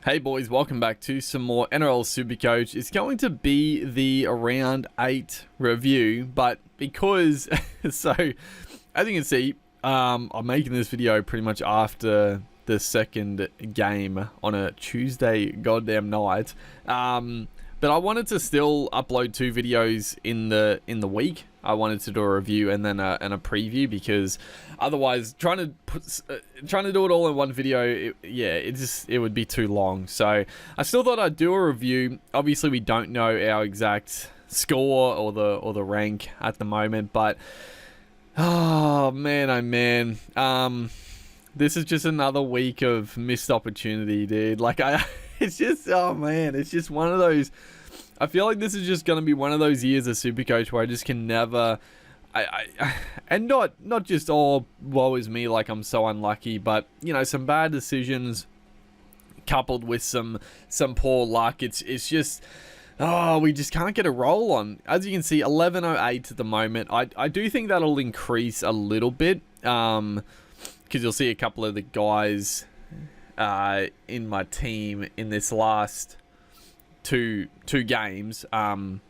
Hey boys, welcome back to some more NRL Supercoach. It's going to be the round 8 review, but because, so as you can see, I'm making this video pretty much after the second game on a Tuesday goddamn night. But I wanted to still upload 2 videos in the week. I wanted to do a review and then a preview, because otherwise trying to do it all in one video, it would be too long. So I still thought I'd do a review. Obviously, we don't know our exact score or the rank at the moment, but oh man, this is just another week of missed opportunity, dude. Like it's just, oh man, it's just one of those. I feel like this is just going to be one of those years of Supercoach where I just can never, and not just, oh, woe is me, like I'm so unlucky, but, you know, some bad decisions coupled with some poor luck. It's just, oh, we just can't get a roll on. As you can see, 11:08 at the moment. I do think that'll increase a little bit, because you'll see a couple of the guys in my team in this last two games, in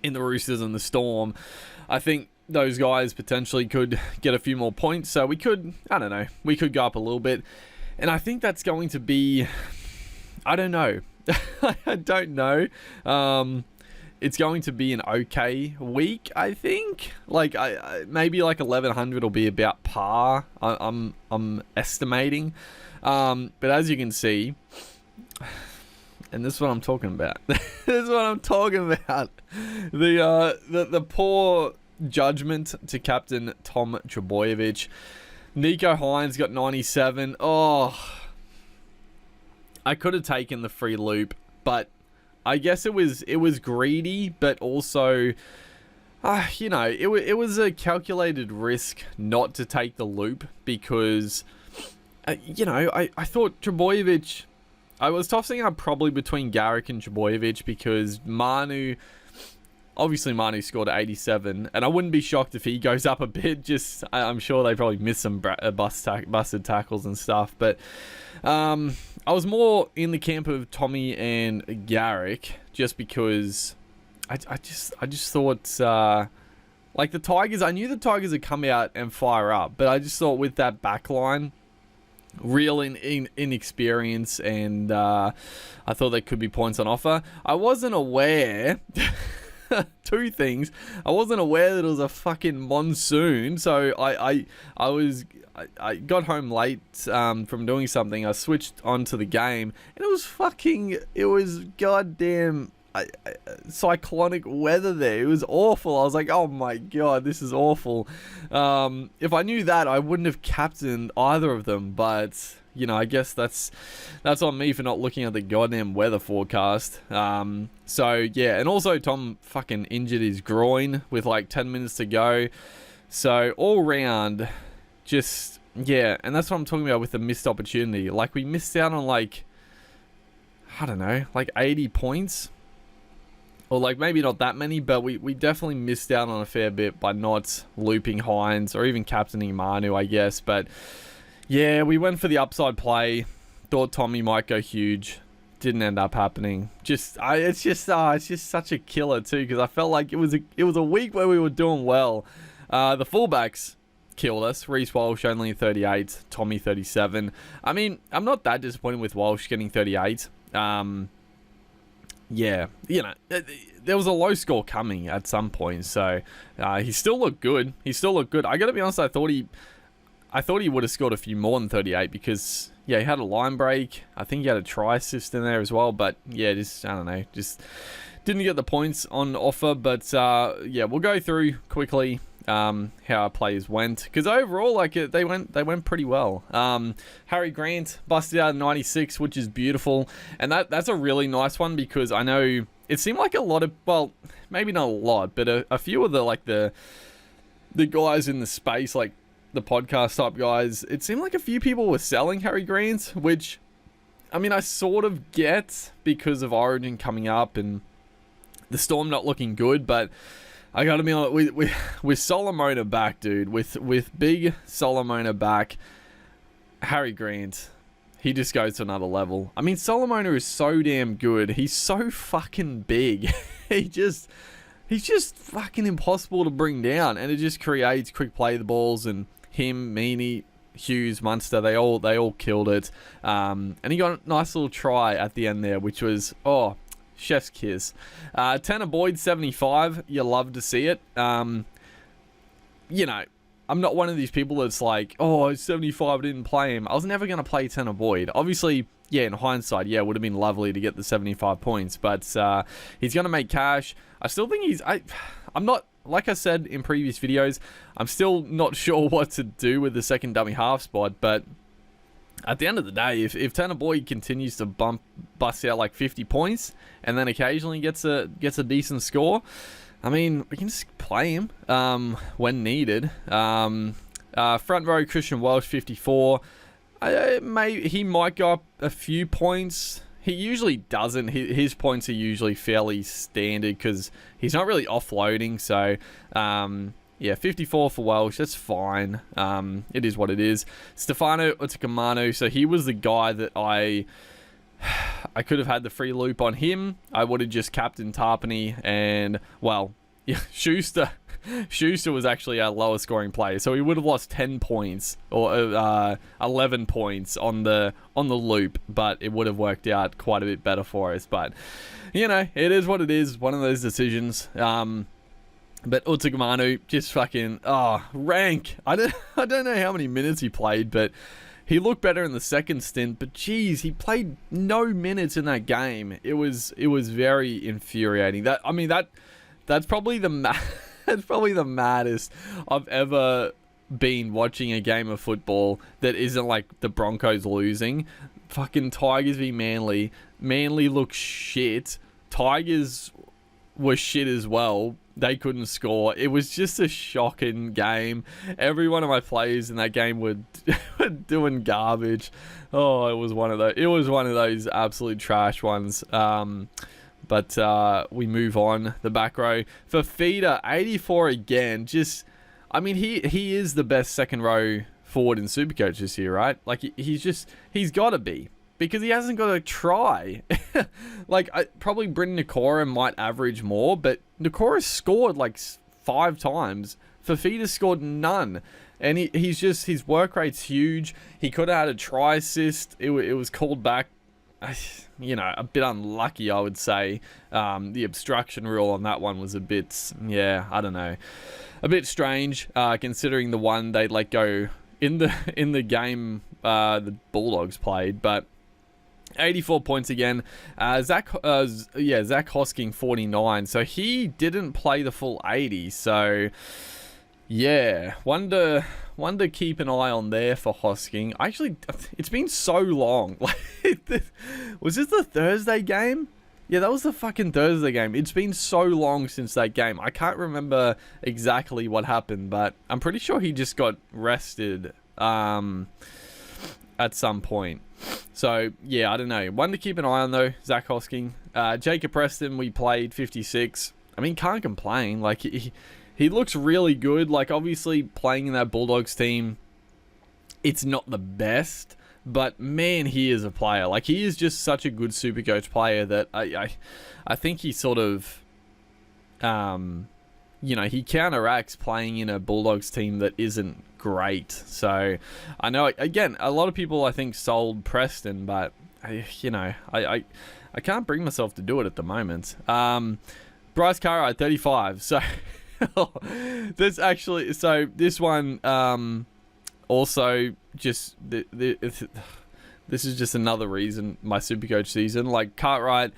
the Roosters and the Storm. I think those guys potentially could get a few more points, so we could, I don't know, we could go up a little bit, and I think that's going to be, I don't know, I don't know, it's going to be an okay week, I think. Like, I maybe like 1100 will be about par, I'm estimating, but as you can see, and this is what I'm talking about. This is what I'm talking about. The poor judgment to captain Tom Trbojevic. Nicho Hynes got 97. Oh, I could have taken the free loop, but I guess it was greedy, but also, you know, it was a calculated risk not to take the loop, because, you know, I thought Trbojevic, I was tossing up probably between Garrick and Trbojevic, because Manu, obviously Manu scored 87, and I wouldn't be shocked if he goes up a bit. Just, I'm sure they probably missed some busted tackles and stuff, but I was more in the camp of Tommy and Garrick, just because I just thought, like the Tigers, I knew the Tigers would come out and fire up, but I just thought with that back line, real inexperience, and I thought there could be points on offer. I wasn't aware two things. I wasn't aware that it was a fucking monsoon, so I got home late from doing something. I switched onto the game, and it was goddamn cyclonic weather there. It was awful. I was like, oh my god, this is awful. If I knew that, I wouldn't have captained either of them, but you know, I guess that's on me for not looking at the goddamn weather forecast. So yeah, and also Tom fucking injured his groin with like 10 minutes to go, so all round, just, yeah, and that's what I'm talking about with the missed opportunity. Like, we missed out on, like, I don't know, like 80 points. Or like maybe not that many, but we definitely missed out on a fair bit by not looping Hynes or even captaining Manu, I guess. But yeah, we went for the upside play. Thought Tommy might go huge. Didn't end up happening. It's just such a killer too, because I felt like it was a week where we were doing well. The fullbacks killed us. Reece Walsh only 38, Tommy 37. I mean, I'm not that disappointed with Walsh getting 38. Yeah, you know, there was a low score coming at some point, so he still looked good. I gotta be honest, I thought he would have scored a few more than 38, because yeah, he had a line break. I think he had a try assist in there as well, but yeah, just, I don't know, just didn't get the points on offer. But yeah, we'll go through quickly how our players went, because overall, like, they went pretty well. Harry Grant busted out 96, which is beautiful, and that's a really nice one, because I know it seemed like a lot of, well, maybe not a lot, but a few of the guys in the space, like the podcast type guys, it seemed like a few people were selling Harry Grant, which, I mean, I sort of get because of Origin coming up and the Storm not looking good, but I gotta be honest, with Solomona back, dude, with big Solomona back, Harry Grant, he just goes to another level. I mean, Solomona is so damn good. He's so fucking big. He's just fucking impossible to bring down, and it just creates quick play the balls, and him, Meany, Hughes, Munster, they all killed it. And he got a nice little try at the end there, which was, chef's kiss. Tanner Boyd, 75. You love to see it. You know, I'm not one of these people that's like, 75, I didn't play him. I was never going to play Tanner Boyd. Obviously, yeah, in hindsight, yeah, it would have been lovely to get the 75 points, but he's going to make cash. I still think I'm not, like I said in previous videos, I'm still not sure what to do with the second dummy half spot, but at the end of the day, if Tanner Boyd continues to bust out like 50 points and then occasionally gets a decent score, I mean, we can just play him when needed. Front row, Christian Welch, 54. He might go up a few points. He usually doesn't. His points are usually fairly standard because he's not really offloading. So, yeah, 54 for Welsh. That's fine. It is what it is. Stefano Utakamanu. So he was the guy that I could have had the free loop on him. I would have just captained Tarpany and, well, yeah, Schuster. Schuster was actually our lowest scoring player, so he would have lost 10 points or 11 points on the loop, but it would have worked out quite a bit better for us. But you know, it is what it is. One of those decisions. But Utakamanu just fucking rank. I don't know how many minutes he played, but he looked better in the second stint. But geez, he played no minutes in that game. It was very infuriating. That's probably that's probably the maddest I've ever been watching a game of football that isn't like the Broncos losing. Fucking Tigers v Manly. Manly looked shit. Tigers were shit as well. They couldn't score. It was just a shocking game. Every one of my players in that game were doing garbage. Oh, it was one of those absolute trash ones. But we move on. The back row. Fifita, 84 again. Just, I mean, he is the best second row forward in Supercoach this year, right? Like, he's got to be. Because he hasn't got to try. Like, probably Brendan Nakora might average more, but Nakora scored like 5 times. Fifita scored none. And his work rate's huge. He could have had a try assist. It was called back. You know, a bit unlucky, I would say. The obstruction rule on that one was a bit, I don't know, a bit strange, considering the one they let go in the game the Bulldogs played. But 84 points again. Zach Hosking, 49. So he didn't play the full 80. So yeah, one to keep an eye on there for Hosking. Actually, it's been so long. Was this the Thursday game? Yeah, that was the fucking Thursday game. It's been so long since that game. I can't remember exactly what happened, but I'm pretty sure he just got rested at some point. So, yeah, I don't know. One to keep an eye on, though, Zach Hosking. Jacob Preston, we played 56. I mean, can't complain. Like, he looks really good. Like, obviously, playing in that Bulldogs team, it's not the best, but man, he is a player. Like, he is just such a good Supercoach player that I think he sort of, he counteracts playing in a Bulldogs team that isn't great. So, I know, again, a lot of people, I think, sold Preston, but, I can't bring myself to do it at the moment. Bryce Cartwright, 35. So, this one, also just this is just another reason my Supercoach season. Like, Cartwright,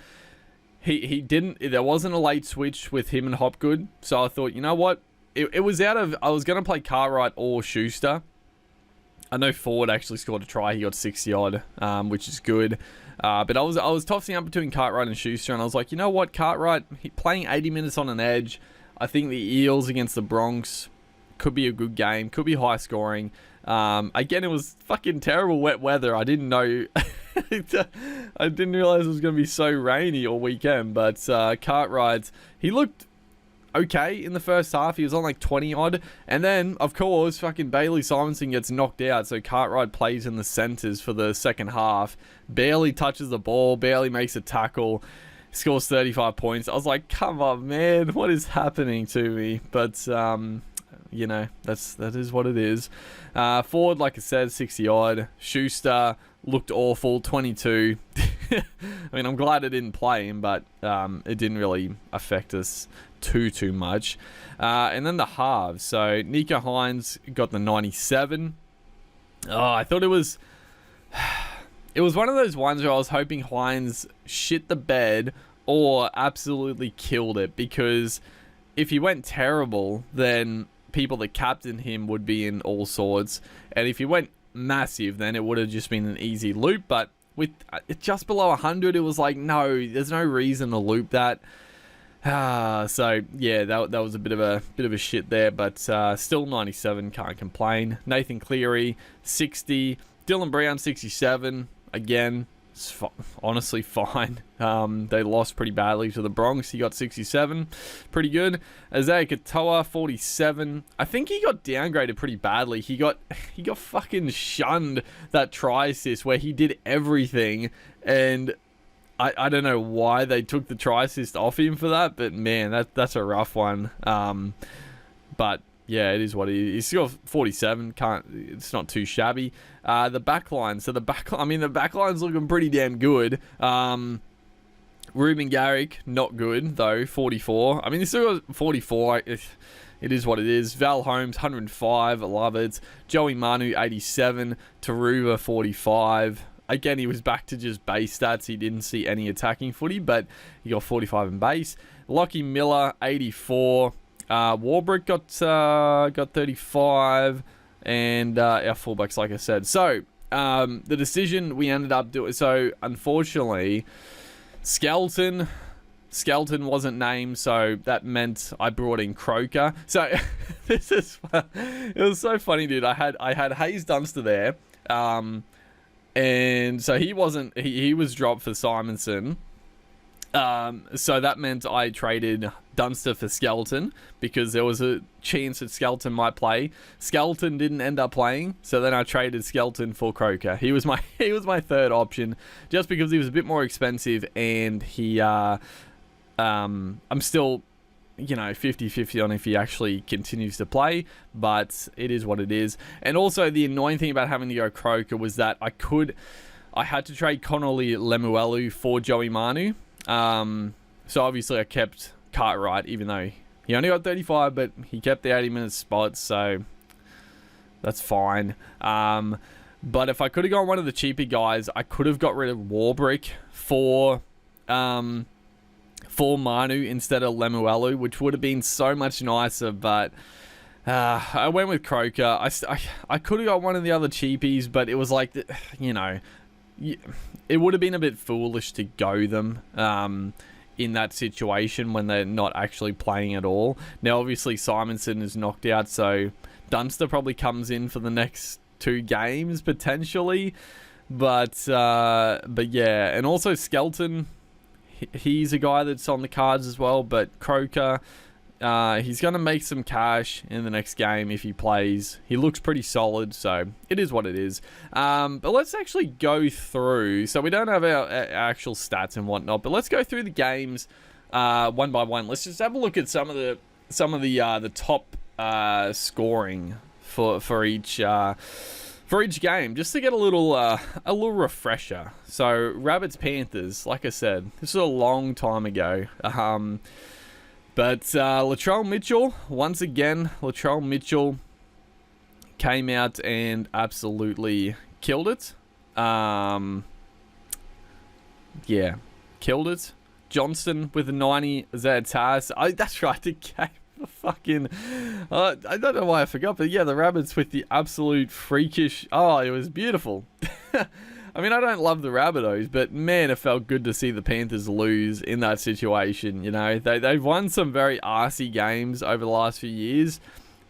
he didn't. There wasn't a late switch with him and Hopgood, so I thought, you know what? It was out of. I was going to play Cartwright or Schuster. I know Ford actually scored a try. He got 60 odd, which is good. But I was tossing up between Cartwright and Schuster, and I was like, you know what? Cartwright playing 80 minutes on an edge. I think the Eels against the Bronx could be a good game. Could be high scoring. Again, it was fucking terrible wet weather. I didn't know. I didn't realize it was going to be so rainy all weekend. But Cartwright, he looked okay in the first half. He was on like 20 odd. And then, of course, fucking Bailey Simonson gets knocked out. So Cartwright plays in the centers for the second half. Barely touches the ball, barely makes a tackle. Scores 35 points. I was like, come on, man. What is happening to me? But, you know, that is what it is. Forward, like I said, 60 odd. Schuster looked awful, 22. I mean, I'm glad I didn't play him, but it didn't really affect us too much. And then the halves. So Nico Hines got the 97. Oh, I thought it was one of those ones where I was hoping Hines shit the bed or absolutely killed it, because if he went terrible, then people that captained him would be in all sorts, and if he went massive, then it would have just been an easy loop. But with just below 100, it was like, no, there's no reason to loop that. So yeah, that was a bit of a shit there, but still 97, can't complain. Nathan Cleary 60, Dylan Brown 67. Again, it's honestly fine. They lost pretty badly to the Bronx. He got 67, pretty good. Isaiah Katoa 47. I think he got downgraded pretty badly. He got fucking shunned that try assist where he did everything, and I don't know why they took the try assist off him for that, but man, that's a rough one. But yeah, it is what it is. He's still 47. It's not too shabby. The backline. So the backline's looking pretty damn good. Ruben Garrick, not good though. 44. I mean, he's still got 44. It is what it is. Val Holmes, 105. I love it. Joey Manu, 87. Taruva, 45. Again, he was back to just base stats. He didn't see any attacking footy, but he got 45 in base. Lockie Miller, 84. Warbrick got 35, and our fullbacks, like I said. So the decision we ended up doing. So unfortunately, Skelton wasn't named, so that meant I brought in Croker. So it was so funny, dude. I had Hayes Dunster there, and so he wasn't. He was dropped for Simonson. So that meant I traded Dunster for Skelton because there was a chance that Skelton might play. Skelton didn't end up playing, so then I traded Skelton for Croker. He was my third option just because he was a bit more expensive, and he I'm still, you know, 50-50 on if he actually continues to play, but it is what it is. And also the annoying thing about having to go Croker was that I had to trade Connolly Lemuelu for Joey Manu. So obviously I kept Cartwright, even though he only got 35, but he kept the 80-minute spot, so that's fine. But if I could have gone one of the cheaper guys, I could have got rid of Warbrick for Manu instead of Lemuelu, which would have been so much nicer, but I went with Croker. I could have got one of the other cheapies, but it was like, you know, it would have been a bit foolish to go them in that situation when they're not actually playing at all. Now, obviously, Simonson is knocked out, so Dunster probably comes in for the next 2 games, potentially. But yeah, and also Skelton, he's a guy that's on the cards as well, but Croker, he's going to make some cash in the next game if he plays. He looks pretty solid, so it is what it is. But let's actually go through. So we don't have our actual stats and whatnot, but let's go through the games one by one. Let's just have a look at some of the top scoring for each game, just to get a little refresher. So Rabbits Panthers, like I said, this is a long time ago. But Latrell Mitchell, once again, Latrell Mitchell came out and absolutely killed it. Yeah, killed it. Johnston with a 90, Zayas. That's right, the game. Fucking, I don't know why I forgot, but yeah, the Rabbits with the absolute freakish. Oh, it was beautiful. I mean, I don't love the Rabbitohs, but man, it felt good to see the Panthers lose in that situation. You know, they've won some very arsey games over the last few years,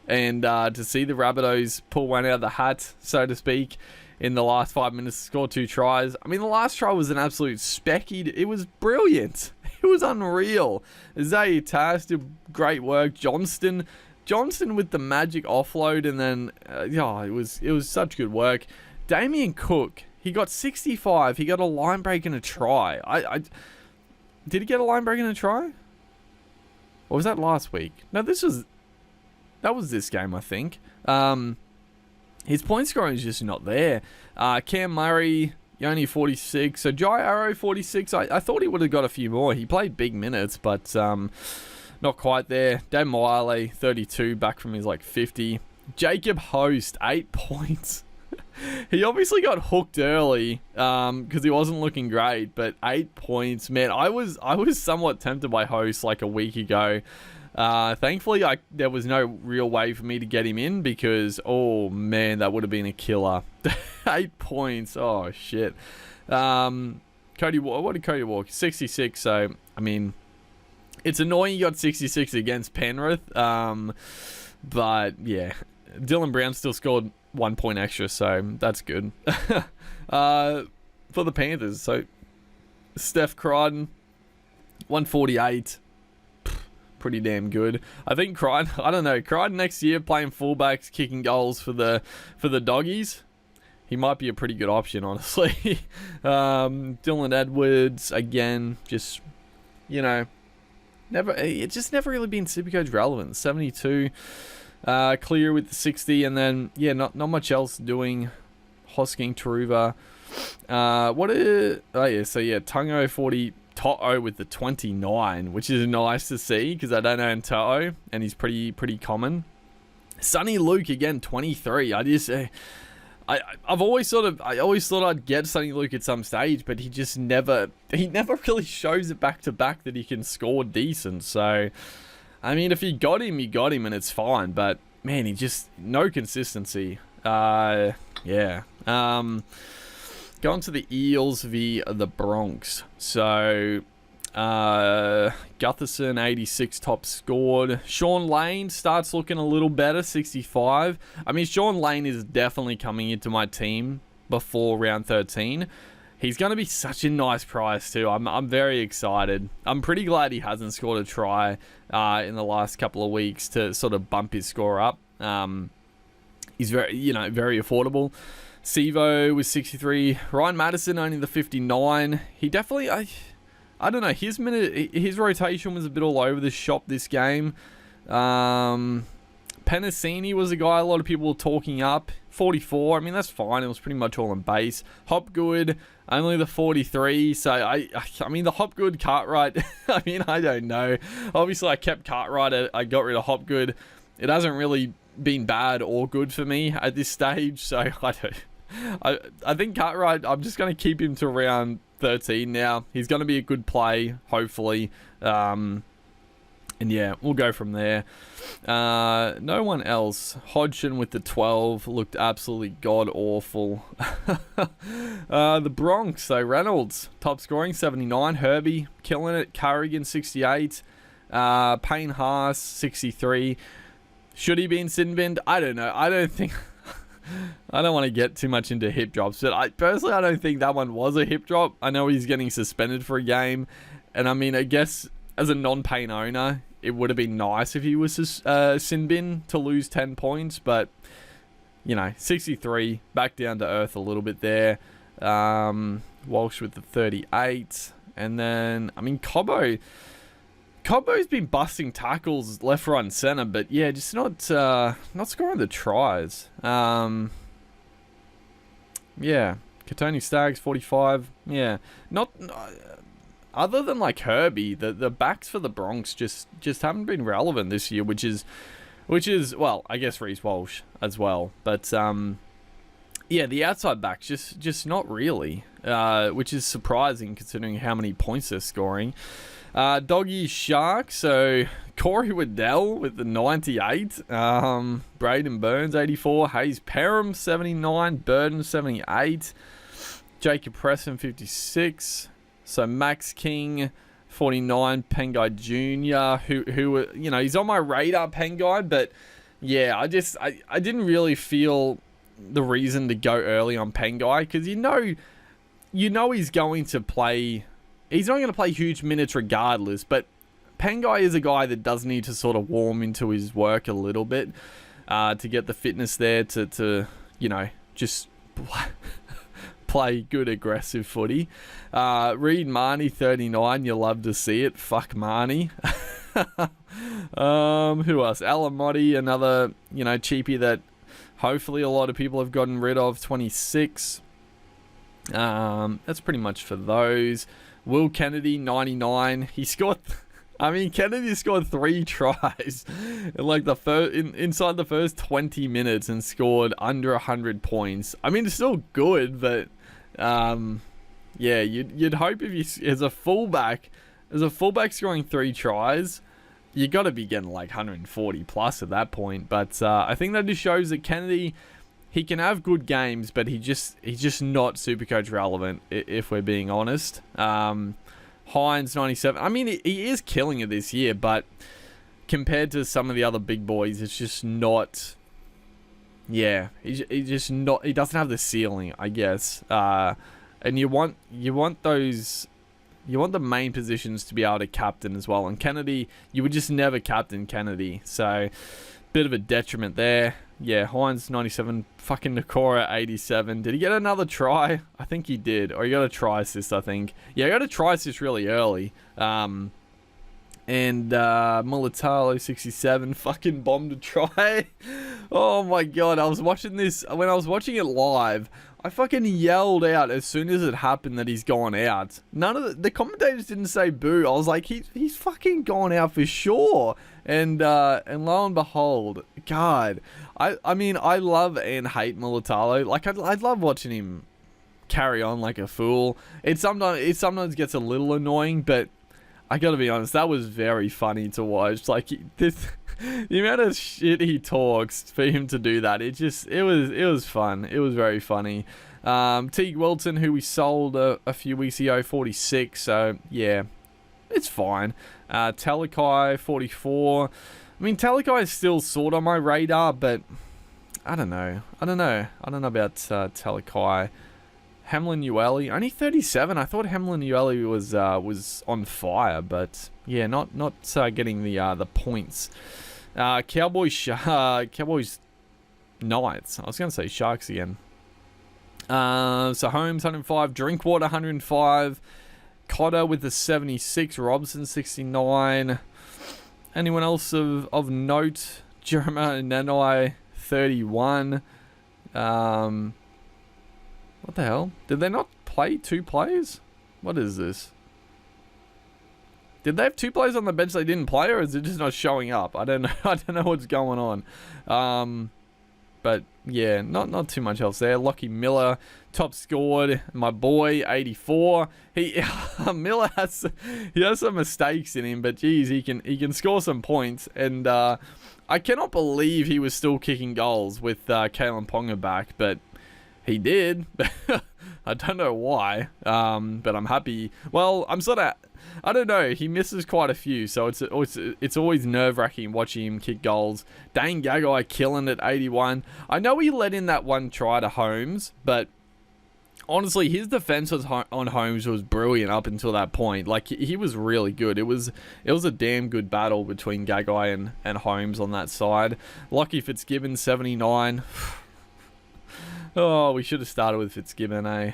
and to see the Rabbitohs pull one out of the hat, so to speak, in the last 5 minutes, score 2 tries. I mean, the last try was an absolute specky. It was brilliant. It was unreal. Zay Tass did great work. Johnston with the magic offload, and then it was such good work. Damien Cook, he got 65. He got a line break and a try. Did he get a line break and a try? Or was that last week? No, that was this game, I think. His point scoring is just not there. Cam Murray, only 46. So Jai Arrow, 46. I thought he would have got a few more. He played big minutes, but not quite there. Dan Miley, 32, back from his 50. Jacob Host, 8 points. He obviously got hooked early because he wasn't looking great, but 8 points, man. I was somewhat tempted by Host a week ago. Thankfully, there was no real way for me to get him in because, oh man, that would have been a killer. 8 points. Oh shit. Cody, what did Cody walk? 66. So I mean, it's annoying you got 66 against Penrith. But yeah, Dylan Brown still scored 1 point extra, so that's good. For the Panthers, so Steph Crichton, 148. Pretty damn good. I think Crichton next year playing fullbacks, kicking goals for the doggies. He might be a pretty good option, honestly. Dylan Edwards again, just never really been Supercoach relevant. 72, clear with the 60, and then not much else doing. Hosking, Taruva. Tungo 40. To'o with the 29, which is nice to see because I don't own To'o and he's pretty common. Sonny Luke again, 23. I always thought I'd get Sonny Luke at some stage, but he never really shows it back to back that he can score decent. So I mean, if you got him and it's fine, but man, he just no consistency. Going to the Eels via the Bronx. So, Gutherson, 86 top scored. Sean Lane starts looking a little better, 65. I mean, Sean Lane is definitely coming into my team before round 13. He's going to be such a nice price too. I'm very excited. I'm pretty glad he hasn't scored a try in the last couple of weeks to sort of bump his score up. He's very affordable. Sivo was 63. Ryan Madison only the 59. He definitely, I don't know, his rotation was a bit all over the shop this game. Penasini was a guy a lot of people were talking up. 44. I mean, that's fine. It was pretty much all on base. Hopgood, only the 43. So, I mean, the Hopgood Cartwright, I mean, I don't know. Obviously, I kept Cartwright. I got rid of Hopgood. It hasn't really been bad or good for me at this stage. So, I think Cartwright, I'm just going to keep him to around 13 now. He's going to be a good play, hopefully. And yeah, we'll go from there. No one else. Hodgson with the 12 looked absolutely god-awful. The Bronx, so Reynolds, top scoring, 79. Herbie, killing it. Carrigan, 68. Payne Haas, 63. Should he be in Sinbind? I don't know. I don't want to get too much into hip drops, but I don't think that one was a hip drop. I know he's getting suspended for a game, and I mean, I guess as a non-Payne owner, it would have been nice if he was sin bin to lose 10 points, but 63, back down to earth a little bit there. Walsh with the 38, and then I mean Cobbo's been busting tackles left, right, and center, but yeah, just not scoring the tries. Katoni Staggs, 45. Yeah, not other than like Herbie, the backs for the Bronx just haven't been relevant this year, which is well, I guess Reece Walsh as well, but the outside backs just not really, which is surprising considering how many points they're scoring. Doggy Shark, so Corey Waddell with the 98, Braden Burns 84, Hayes Perham 79, Burden 78, Jacob Preston 56, so Max King 49, Pengai Jr., who he's on my radar, Pengai, but yeah, I didn't really feel the reason to go early on Pengai, because you know he's going to play he's not going to play huge minutes regardless, but Pangai is a guy that does need to sort of warm into his work a little bit to get the fitness there to you know, just play good aggressive footy. Reed Marnie 39, you love to see it. Fuck Marnie. Who else? Alamotti, another, you know, cheapie that hopefully a lot of people have gotten rid of, 26. That's pretty much for those. Will Kennedy 99. He scored Kennedy scored 3 tries in like the first inside the first 20 minutes and scored under 100 points. I mean, it's still good, but yeah, you'd hope if you as a fullback scoring 3 tries, you got to be getting like 140 plus at that point. But I think that just shows that Kennedy, he can have good games, but he's just not Supercoach relevant, if we're being honest. Hines 97. I mean, he is killing it this year, but compared to some of the other big boys, it's just not. Yeah, he's just not. He doesn't have the ceiling, I guess. And you want those. You want the main positions to be able to captain as well. And Kennedy, you would just never captain Kennedy. So, bit of a detriment there. Yeah, Hines 97, fucking Nakora 87. Did he get another try? I think he did. Or he got a try assist, I think. Yeah, he got a try assist really early. And Mulatalo 67 fucking bombed a try. Oh my god, I was watching this. When I was watching it live, I fucking yelled out as soon as it happened that he's gone out. None of the commentators didn't say boo. I was like, he's fucking gone out for sure. And lo and behold, God, I mean, I love and hate Mulatalo. Like, I love watching him carry on like a fool. It sometimes gets a little annoying, but I gotta be honest, that was very funny to watch. Like, the amount of shit he talks for him to do that, it was fun. It was very funny. Teague Wilton, who we sold a few weeks ago, 46. So yeah, it's fine. Talakai 44. I mean, Talakai is still sort of on my radar, but I don't know about Talakai. Hamlin Ueli, only 37. I thought Hamlin Ueli was on fire, but yeah, not getting the points. Cowboys Knights. I was going to say Sharks again. So Holmes 105, Drinkwater 105, Cotter with the 76, Robson 69. Anyone else of note? Jeremiah Nanai 31. What the hell? Did they not play 2 players? What is this? Did they have 2 players on the bench they didn't play, or is it just not showing up? I don't know. I don't know what's going on. But yeah, not too much else there. Lockie Miller, top scored. My boy, 84. Miller has some mistakes in him, but geez, he can score some points. And I cannot believe he was still kicking goals with Kalen Ponga back, but he did. I don't know why, but I'm happy. Well, I don't know. He misses quite a few, so it's always nerve-wracking watching him kick goals. Dane Gagai killing at 81. I know he let in that 1 try to Holmes, but honestly, his defense on Holmes was brilliant up until that point. Like, he was really good. It was a damn good battle between Gagai and Holmes on that side. Lockie Fitzgibbon 79. Oh, we should have started with Fitzgibbon, eh?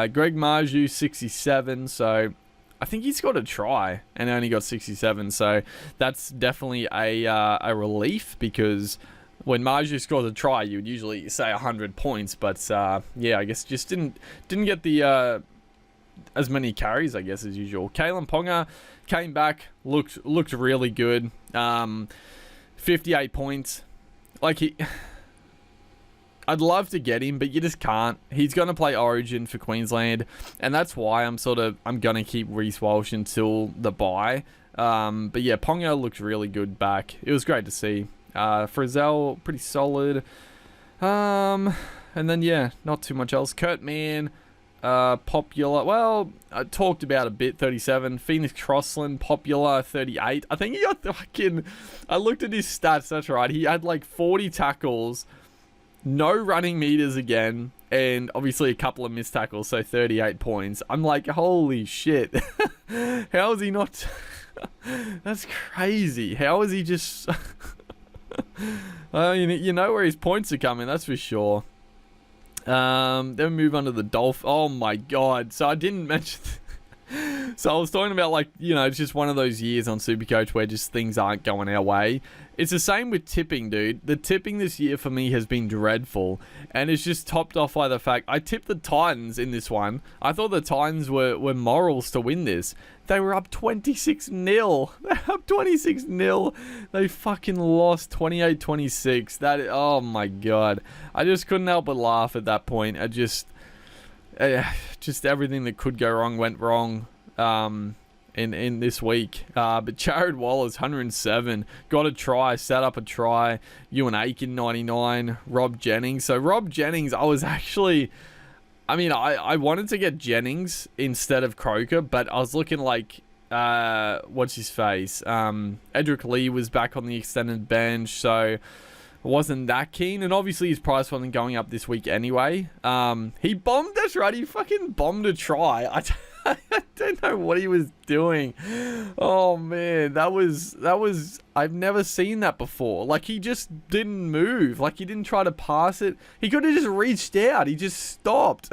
Greg Marju, 67, so I think he's got a try and only got 67, so that's definitely a relief, because when Marju scores a try, you would usually say 100 points, but yeah, I guess just didn't get the as many carries, I guess, as usual. Kalen Ponga came back, looked really good. 58 points. Like, I'd love to get him, but you just can't. He's going to play Origin for Queensland, and that's why I'm going to keep Reece Walsh until the bye. But yeah, Ponga looked really good back. It was great to see. Frizzell, pretty solid. And then, yeah, not too much else. Kurt Mann, popular. Well, I talked about a bit, 37. Phoenix Crossland, popular, 38. I think he got I looked at his stats, that's right. He had like 40 tackles. No running meters again. and obviously a couple of missed tackles, so 38 points. I'm like, holy shit. How is he not... That's crazy. How is he just... Well, you know where his points are coming, that's for sure. Then we move on to the Dolphins. Oh my god. So I didn't mention... So I was talking about, like, you know, it's just one of those years on Supercoach where just things aren't going our way. It's the same with tipping, dude. The tipping this year for me has been dreadful. And it's just topped off by the fact I tipped the Titans in this one. I thought the Titans were morals to win this. They were up 26-0. They're up 26-0. They fucking lost 28-26. That, oh my god. I just couldn't help but laugh at that point. I just everything that could go wrong went wrong in this week. But Jared Wallace, 107, got a try, set up a try. Ewan Aiken, 99. Rob Jennings. So Rob Jennings, I was actually... I mean, I wanted to get Jennings instead of Croker, but I was looking like... what's his face? Edric Lee was back on the extended bench, so... wasn't that keen, and obviously his price wasn't going up this week anyway. He bombed, that's right, he fucking bombed a try. I don't know what he was doing. Oh man, that was I've never seen that before. Like, he just didn't move, like he didn't try to pass it. He could have just reached out, he just stopped.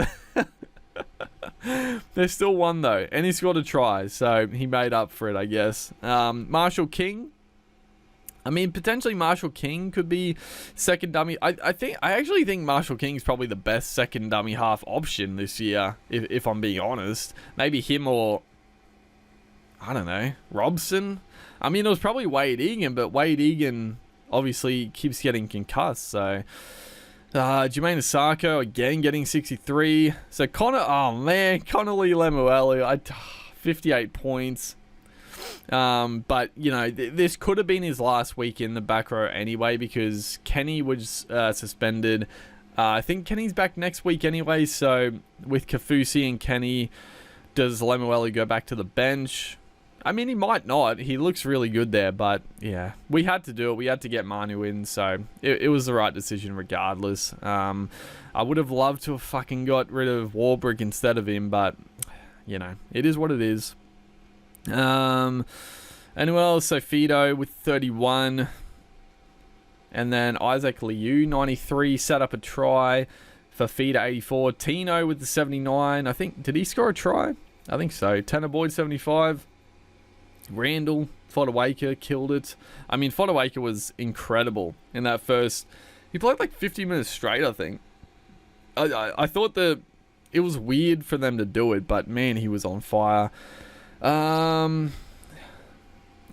They still won though, and he scored a try, so he made up for it, I guess. Marshall King, I mean, potentially Marshall King could be second dummy. I actually think Marshall King is probably the best second dummy half option this year, if I'm being honest. Maybe him or, I don't know, Robson. I mean, it was probably Wade Egan, but Wade Egan obviously keeps getting concussed, so... Jermaine Asako, again, getting 63. So Connor, oh man, Connolly Lemuelu, 58 points. But, you know, this could have been his last week in the back row anyway, because Kenny was suspended. I think Kenny's back next week anyway, so with Kafusi and Kenny, does Lemuelu go back to the bench? I mean, he might not. He looks really good there, but yeah, we had to do it. We had to get Manu in, so it was the right decision regardless. I would have loved to have fucking got rid of Warbrick instead of him, but, you know, it is what it is. Anyone else? So Fido with 31, and then Isaac Liu 93 set up a try. Fafita 84. Tino with the 79. I think, did he score a try? I think so. Tanner Boyd 75. Randall Fodawaker killed it. I mean, Fodawaker was incredible in that first. He played like 50 minutes straight, I think. I thought that it was weird for them to do it, but man, he was on fire. Khan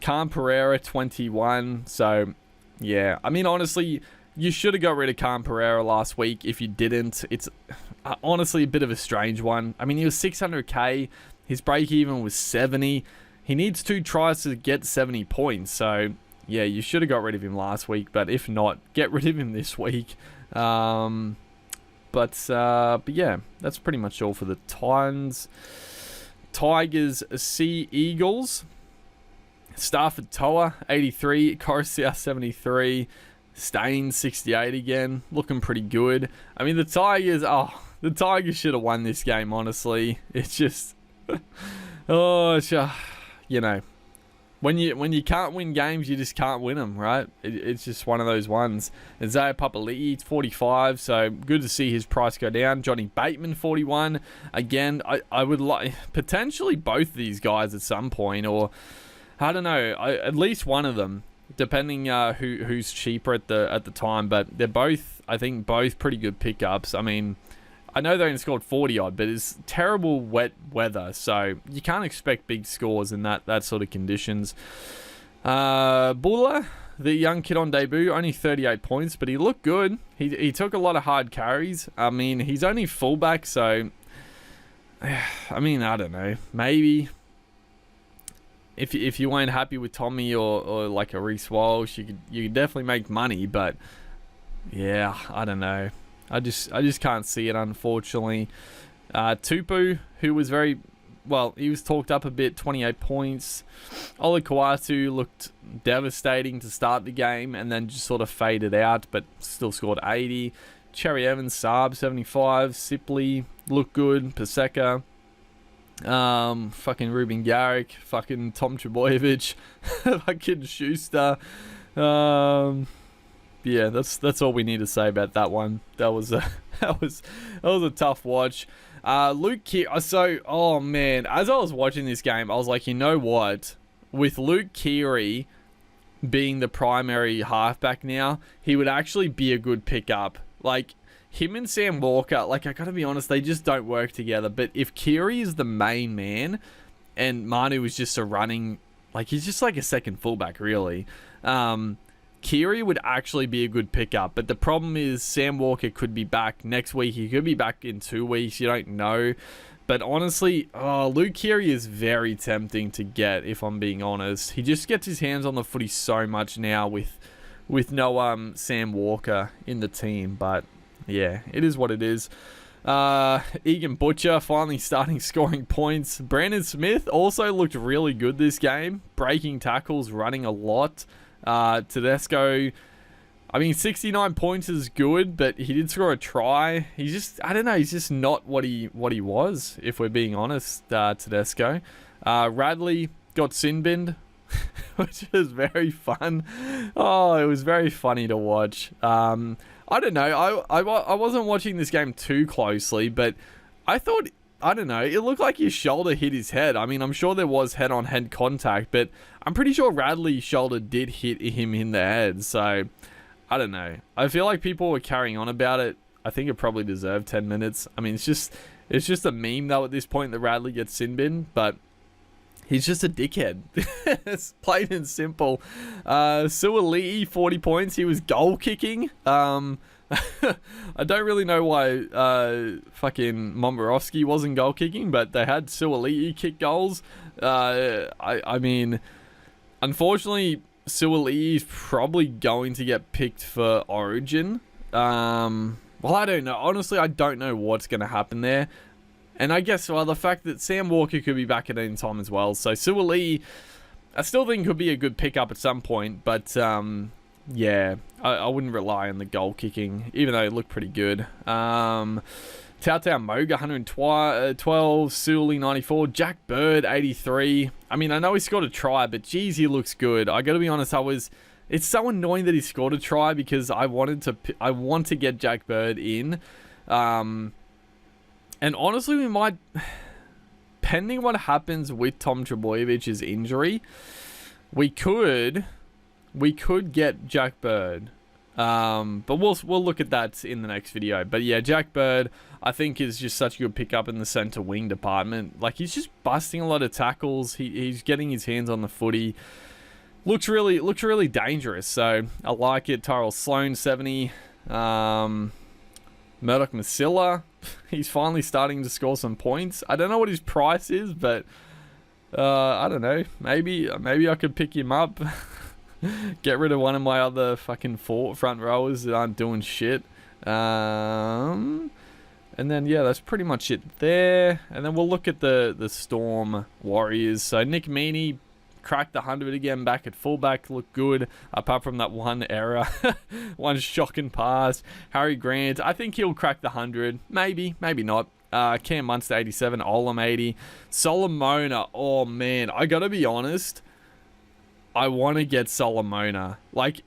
Pereira 21. So yeah, I mean, honestly, you should have got rid of Khan Pereira last week. If you didn't, it's honestly a bit of a strange one. I mean, he was 600k, his break even was 70. He needs 2 tries to get 70 points, so yeah, you should have got rid of him last week, but if not, get rid of him this week. But yeah, that's pretty much all for the Titans. Tigers, Sea Eagles. Stafford Toa, 83. Coruscant, 73. Staines, 68 again. Looking pretty good. I mean, the Tigers should have won this game, honestly. It's just... you know, when you can't win games, you just can't win them, right? It's just one of those ones. Isaiah Papali'i, 45, so good to see his price go down. Johnny Bateman, 41. Again, I would like potentially both of these guys at some point, or I don't know, at least one of them, depending who's cheaper at the time. But they're both, I think, both pretty good pickups. I mean, I know they only scored 40 odd, but it's terrible wet weather, so you can't expect big scores in that sort of conditions. Buller, the young kid on debut, only 38 points, but he looked good. He took a lot of hard carries. I mean, he's only fullback, so I mean, I don't know. Maybe if you weren't happy with Tommy or like a Reece Walsh, you could definitely make money, but yeah, I don't know. I just can't see it, unfortunately. Tupu, who was he was talked up a bit, 28 points. Ola Kawatu looked devastating to start the game and then just sort of faded out, but still scored 80. Cherry Evans, Saab, 75. Sipley, look good. Paseka. Fucking Ruben Garrick. Fucking Tom Trbojevic. Fucking Schuster. Yeah, that's all we need to say about that one. That was a that was a tough watch. Luke Keary. So, oh man, as I was watching this game, I was like, you know what? With Luke Keary being the primary halfback now, he would actually be a good pickup. Like, him and Sam Walker, like, I gotta be honest, they just don't work together. But if Keary is the main man and Manu is just a running, like, he's just like a second fullback, really. Keary would actually be a good pickup, but the problem is Sam Walker could be back next week. He could be back in 2 weeks. You don't know. But honestly, Luke Keary is very tempting to get, if I'm being honest. He just gets his hands on the footy so much now with no Sam Walker in the team. But yeah, it is what it is. Egan Butcher finally starting scoring points. Brandon Smith also looked really good this game, breaking tackles, running a lot. Tedesco, I mean, 69 points is good, but he did score a try. He's just, I don't know, he's just not what he was, if we're being honest, Tedesco. Radley got sin binned, which was very fun. Oh, it was very funny to watch. I don't know, I wasn't watching this game too closely, but I thought, I don't know, it looked like his shoulder hit his head. I mean, I'm sure there was head-on-head contact, but I'm pretty sure Radley's shoulder did hit him in the head. So, I don't know. I feel like people were carrying on about it. I think it probably deserved 10 minutes. I mean, it's just a meme, though, at this point that Radley gets sin bin, but he's just a dickhead. It's plain and simple. Suaalii, 40 points. He was goal kicking. I don't really know why fucking Momorowski wasn't goal kicking, but they had Suaalii kick goals. I mean, unfortunately, Suaalii is probably going to get picked for Origin. Well, I don't know. Honestly, I don't know what's going to happen there. And I guess, well, the fact that Sam Walker could be back at any time as well. So Suaalii, I still think could be a good pickup at some point, but yeah, I wouldn't rely on the goal kicking, even though it looked pretty good. Tautau Moga, 112, Suaalii, 94, Jack Bird, 83. I mean, I know he scored a try, but geez, he looks good. I gotta be honest, it's so annoying that he scored a try because I want to get Jack Bird in. And honestly, we might, pending what happens with Tom Trbojevic's injury, we could get Jack Bird. But we'll look at that in the next video. But yeah, Jack Bird, I think, is just such a good pickup in the centre wing department. Like, he's just busting a lot of tackles. He's getting his hands on the footy. Looks really dangerous. So I like it. Tyrell Sloan, 70. Murdoch Masilla, he's finally starting to score some points. I don't know what his price is, but I don't know. Maybe I could pick him up. Get rid of one of my other fucking front rowers that aren't doing shit. And then, yeah, that's pretty much it there. And then we'll look at the Storm Warriors. So Nick Meaney cracked the 100 again back at fullback. Looked good, apart from that one error. One shocking pass. Harry Grant, I think he'll crack the 100. Maybe not. Cam Munster, 87. Olam, 80. Solomona, oh man, I gotta be honest, I want to get Solomona. Like,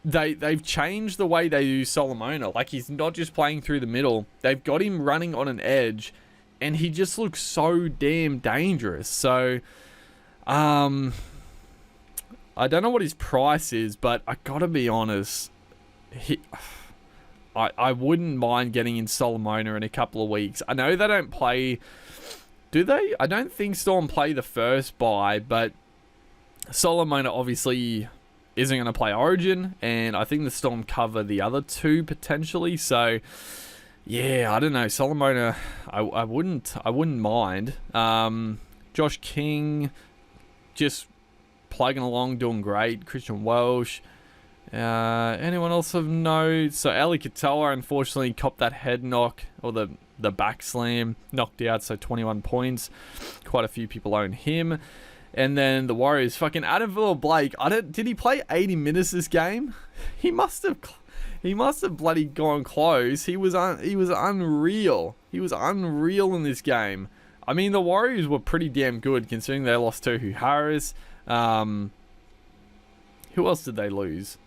they've changed the way they use Solomona. Like, he's not just playing through the middle. They've got him running on an edge, and he just looks so damn dangerous. So, I don't know what his price is, but I gotta be honest, I wouldn't mind getting in Solomona in a couple of weeks. I know they don't play, do they? I don't think Storm play the first bye, but Solomona obviously isn't going to play Origin, and I think the Storm cover the other two potentially. So yeah, I don't know. Solomona, I wouldn't mind. Josh King, just plugging along, doing great. Christian Welsh. Anyone else of note? So Ali Katoa unfortunately copped that head knock, or the back slam, knocked out. So 21 points. Quite a few people own him. And then the Warriors, fucking Adam Villa-Blake. Did he play 80 minutes this game? He must have. he must have bloody gone close. He was unreal. He was unreal in this game. I mean, the Warriors were pretty damn good considering they lost Tohu Harris. Who else did they lose?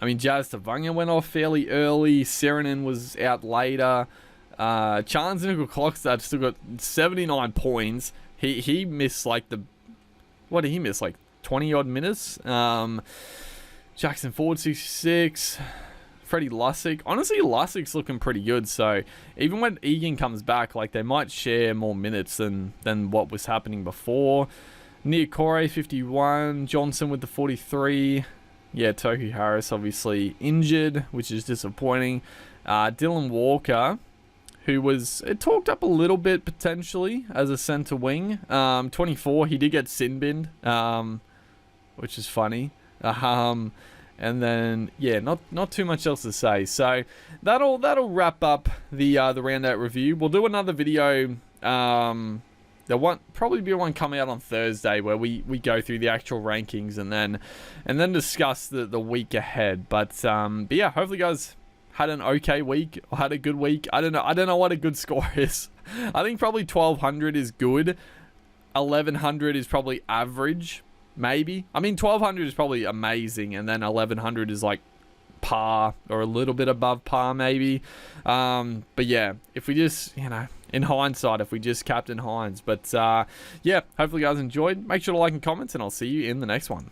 I mean, Jazz Tavanga went off fairly early. Serenin was out later. Chance Nickel Clockstad still got 79 points. He missed like what did he miss? Like 20 odd minutes. Jackson Ford 66. Freddie Lussick. Honestly, Lussick's looking pretty good. So even when Egan comes back, like they might share more minutes than what was happening before. Niokore 51. Johnson with the 43. Yeah, Tohu Harris obviously injured, which is disappointing. Dylan Walker, who was talked up a little bit potentially as a center wing. 24, he did get sin binned, which is funny. And then yeah, not too much else to say. So that'll wrap up the round 8 review. We'll do another video. There won't probably be one coming out on Thursday where we go through the actual rankings and then discuss the week ahead. But yeah, hopefully you guys had an okay week or had a good week. I don't know what a good score is. I think probably 1200 is good. 1100 is probably average, maybe. I mean, 1200 is probably amazing, and then 1100 is like par or a little bit above par maybe. But yeah, if we just, in hindsight, if we just Captain Hines. But yeah, hopefully you guys enjoyed. Make sure to like and comments, and I'll see you in the next one.